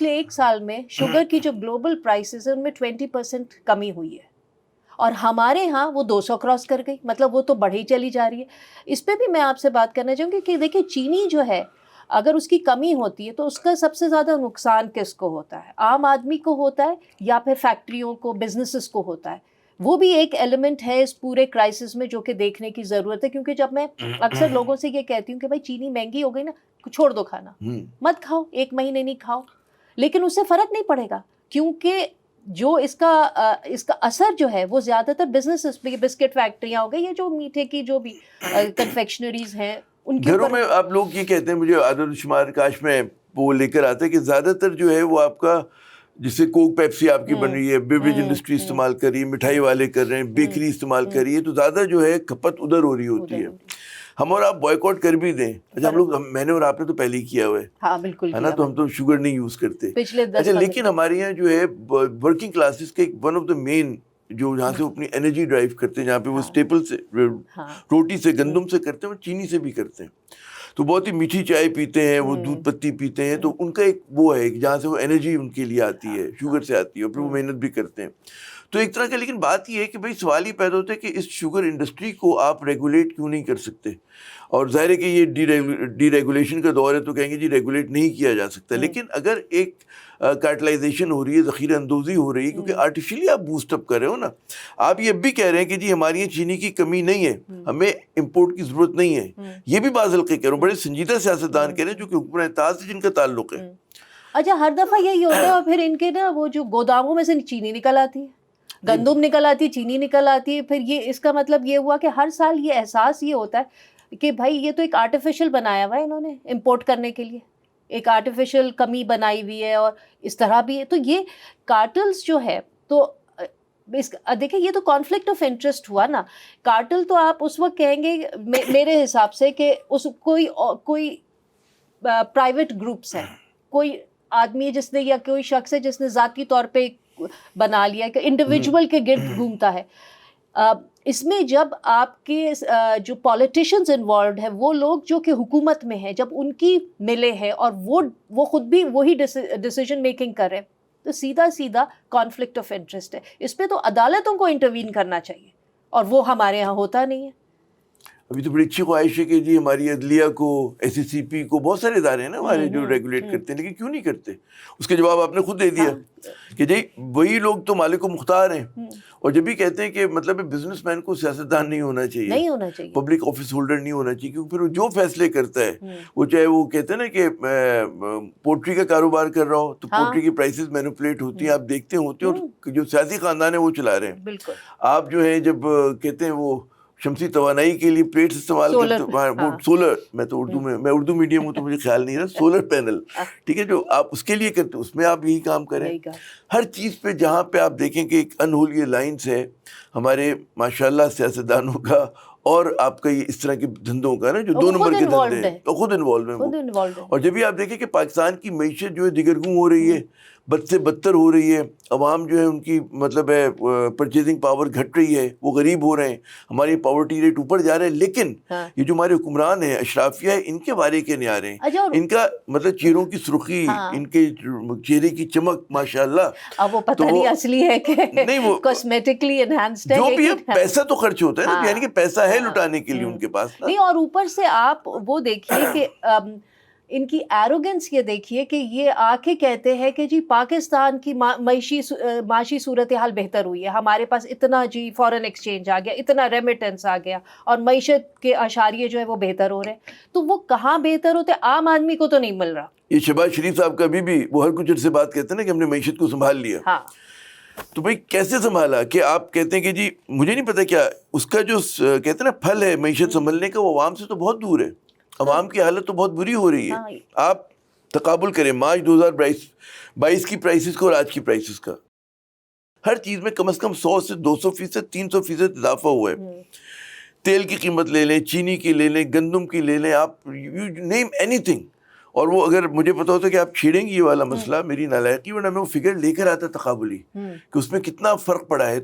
پچھلے 1 سال میں شوگر کی جو گلوبل پرائسز ہیں ان میں 20% کمی ہوئی ہے، اور ہمارے ہاں وہ 200 کراس کر گئی، مطلب وہ تو بڑھ ہی چلی جا رہی ہے. اس پہ بھی میں آپ سے بات کرنا چاہوں گی کہ دیکھیں چینی جو ہے اگر اس کی کمی ہوتی ہے تو اس کا سب سے زیادہ نقصان کس کو ہوتا ہے؟ عام آدمی کو ہوتا ہے یا پھر فیکٹریوں کو، بزنسز کو ہوتا ہے؟ وہ بھی ایک ایلیمنٹ ہے اس پورے کرائسس میں جو کہ دیکھنے کی ضرورت ہے. کیونکہ جب میں اکثر لوگوں سے یہ کہتی ہوں کہ بھائی چینی مہنگی ہو گئی نا، چھوڑ دو کھانا، مت کھاؤ، 1 مہینے نہیں کھاؤ، لیکن اس سے فرق نہیں پڑے گا، کیونکہ جو اس کا اثر جو ہے وہ زیادہ تر بزنسز پہ، بسکٹ فیکٹریاں ہو گئی یا جو میٹھے کی جو بھی کنفیکشنریز ہیں ان کے گھروں اوپر. میں آپ لوگ یہ کہتے ہیں، مجھے عدد شمار کاش میں وہ لے کر آتا ہے کہ زیادہ تر جو ہے وہ آپ کا جسے کوک پیپسی آپ کی بن رہی ہے، بیوریج انڈسٹری استعمال کر رہی ہے، مٹھائی والے کر رہے ہیں، بیکری استعمال کر رہی ہے، تو زیادہ جو ہے کھپت ادھر ہو رہی ہوتی ہے. ہم اور آپ بوائے کاٹ کر بھی دیں، اچھا ہم لوگ، میں نے اور آپ نے تو پہلے ہی کیا ہوا ہے، ہاں بالکل ہے نا، تو ہم تو شوگر نہیں یوز کرتے. پچھلے 10 اچھا لیکن ہمارے یہاں جو ہے ورکنگ کلاسز کے ون آف دا مین جو جہاں سے وہ اپنی انرجی ڈرائیو کرتے ہیں، جہاں پہ وہ اسٹیپل سے، روٹی سے، گندم سے کرتے ہیں، وہ چینی سے بھی کرتے ہیں. تو بہت ہی میٹھی چائے پیتے ہیں، وہ دودھ پتی پیتے ہیں، تو ان کا ایک وہ ہے جہاں سے وہ انرجی ان کے لیے آتی ہے، شوگر سے آتی ہے، اور پھر وہ محنت بھی کرتے ہیں. تو ایک طرح کا، لیکن بات یہ ہے کہ بھائی سوال ہی پیدا ہوتا ہے کہ اس شوگر انڈسٹری کو آپ ریگولیٹ کیوں نہیں کر سکتے؟ اور ظاہر ہے کہ یہ ڈی ریگولیشن کا دور ہے، تو کہیں گے جی ریگولیٹ نہیں کیا جا سکتا. لیکن اگر ایک کارٹلائزیشن ہو رہی ہے، ذخیرہ اندوزی ہو رہی ہے، کیونکہ آرٹیفیشلی آپ بوسٹ اپ کر رہے ہو نا. آپ یہ بھی کہہ رہے ہیں کہ جی ہماری یہ چینی کی کمی نہیں ہے، ہمیں امپورٹ کی ضرورت نہیں ہے. یہ بھی بعض حلقے کہہ رہے ہوں، بڑے سنجیدہ سیاستدان کہہ رہے ہیں جو کہ حکومت اتحاد سے جن کا تعلق ہے. اچھا ہر دفعہ یہی ہوتا ہے، اور پھر ان کے نا وہ جو گوداموں میں سے چینی نکل آتی ہے، گندم نکل آتی ہے، چینی نکل آتی ہے. پھر یہ اس کا مطلب یہ ہوا کہ ہر سال یہ احساس یہ ہوتا ہے کہ بھائی یہ تو ایک آرٹیفیشل بنایا ہوا ہے انہوں نے امپورٹ کرنے کے لیے، ایک آرٹیفیشل کمی بنائی ہوئی ہے، اور اس طرح بھی ہے. تو یہ کارٹلز جو ہے، تو دیکھیں یہ تو کانفلکٹ آف انٹرسٹ ہوا نا. کارٹل تو آپ اس وقت کہیں گے میرے حساب سے کہ اس کوئی پرائیویٹ گروپس ہیں، کوئی آدمی جس نے، یا کوئی شخص ہے جس نے ذاتی طور پہ بنا لیا، کہ انڈیویجول کے گرد گھومتا ہے. اس میں جب آپ کے جو پولیٹیشنز انوالوڈ ہیں، وہ لوگ جو کہ حکومت میں ہیں، جب ان کی ملے ہیں اور وہ خود بھی وہی ڈیسیجن میکنگ کر رہے ہیں، تو سیدھا سیدھا کانفلکٹ آف انٹرسٹ ہے. اس پہ تو عدالتوں کو انٹروین کرنا چاہیے، اور وہ ہمارے ہاں ہوتا نہیں ہے. ابھی تو بڑی اچھی خواہش ہے کہ جی ہماری عدلیہ کو، ایس سی پی کو، بہت سارے ادارے ہیں نا ہمارے جو ریگولیٹ کرتے ہیں، لیکن کیوں نہیں کرتے؟ اس کا جواب آپ نے خود دے دیا کہ جی وہی لوگ تو مالک و مختار ہیں. اور جب بھی کہتے ہیں کہ مطلب بزنس مین کو سیاستدان نہیں ہونا چاہیے، پبلک آفس ہولڈر نہیں ہونا چاہیے، کیونکہ پھر وہ جو فیصلے کرتا ہے، وہ چاہے وہ کہتے ہیں نا کہ پوٹری کا کاروبار کر رہا ہو تو پوٹری کی پرائسز مینوپولیٹ ہوتی ہیں، آپ دیکھتے ہوتے ہیں، اور جو سیاسی خاندان ہے وہ چلا رہے ہیں. آپ جو ہے جب کہتے ہیں وہ شمسی توانائی کے لیے پلیٹس استعمال کرتے ہیں، سولر، میں تو اردو میڈیم ہوں تو مجھے خیال نہیں رہا، سولر پینل، ٹھیک ہے، جو آپ اس کے لیے کرتے اس میں آپ یہی کام کریں. ہر چیز پہ جہاں پہ آپ دیکھیں کہ ایک انہولی الائنس ہے ہمارے ماشاءاللہ سیاستدانوں کا اور آپ کا یہ اس طرح کے دھندوں کا نا، جو 2 نمبر کے دھندے ہیں، تو خود انوالو ہیں. اور جب بھی آپ دیکھیں کہ پاکستان کی معیشت جو ہے دگرگوں ہو رہی ہے، بد سے بدتر ہو رہی ہے، عوام جو ہے ان کی مطلب ہے پرچیزنگ پاور گھٹ رہی ہے، وہ غریب ہو رہے ہیں، ہماری پاورٹی ریٹ اوپر جا رہا ہے. لیکن یہ جو ہمارے حکمران ہیں، اشرافیہ ہے، ان کے بارے کے نہیں آ رہے ہیں. ان کا مطلب چہروں کی سرخی، ان کے چہرے کی چمک ماشاءاللہ، اب وہ پتہ نہیں اصلی ہے کہ نہیں، وہ کاسمیٹکلی انہانسڈ ہے، جو بھی ہے پیسہ تو خرچ ہوتا ہے نا، یعنی کہ پیسہ ہے لٹانے کے لیے ان کے پاس نہیں. اور اوپر سے آپ وہ دیکھیے کہ ان کی ایروگنس یہ دیکھیے کہ یہ آ کے کہتے ہیں کہ جی پاکستان کی معاشی صورتحال بہتر ہوئی ہے، ہمارے پاس اتنا جی فورن ایکسچینج آ گیا، اتنا ریمیٹنس آ گیا، اور معیشت کے اشاریے جو ہے وہ بہتر ہو رہے ہیں. تو وہ کہاں بہتر ہوتے؟ عام آدمی کو تو نہیں مل رہا. یہ شہباز شریف صاحب کا بھی وہ ہر کچھ سے بات کہتے ہیں نا کہ ہم نے معیشت کو سنبھال لیا. تو بھائی کیسے سنبھالا؟ کہ آپ کہتے ہیں کہ جی مجھے نہیں پتا کیا اس کا جو کہتے ہیں نا پھل ہے معیشت سنبھلنے کا، وہ عوام سے تو بہت دور ہے. عوام کی حالت تو بہت بری ہو رہی ہے. آپ تقابل کریں مارچ 2022 کی پرائسز کو اور آج کی پرائسز کا، ہر چیز میں کم از کم 100 سے 200%، 300% اضافہ ہوا ہے. تیل کی قیمت لے لیں، چینی کی لے لیں، گندم کی لے لیں، آپ یو نیم اینی تھنگ. اور وہ اگر مجھے پتا ہوتا کہ آپ چھیڑیں گے یہ والا مسئلہ، میری نالائقی، ورنہ میں وہ فگر لے کر آتا تقابلی کہ اس میں کتنا فرق پڑا ہے.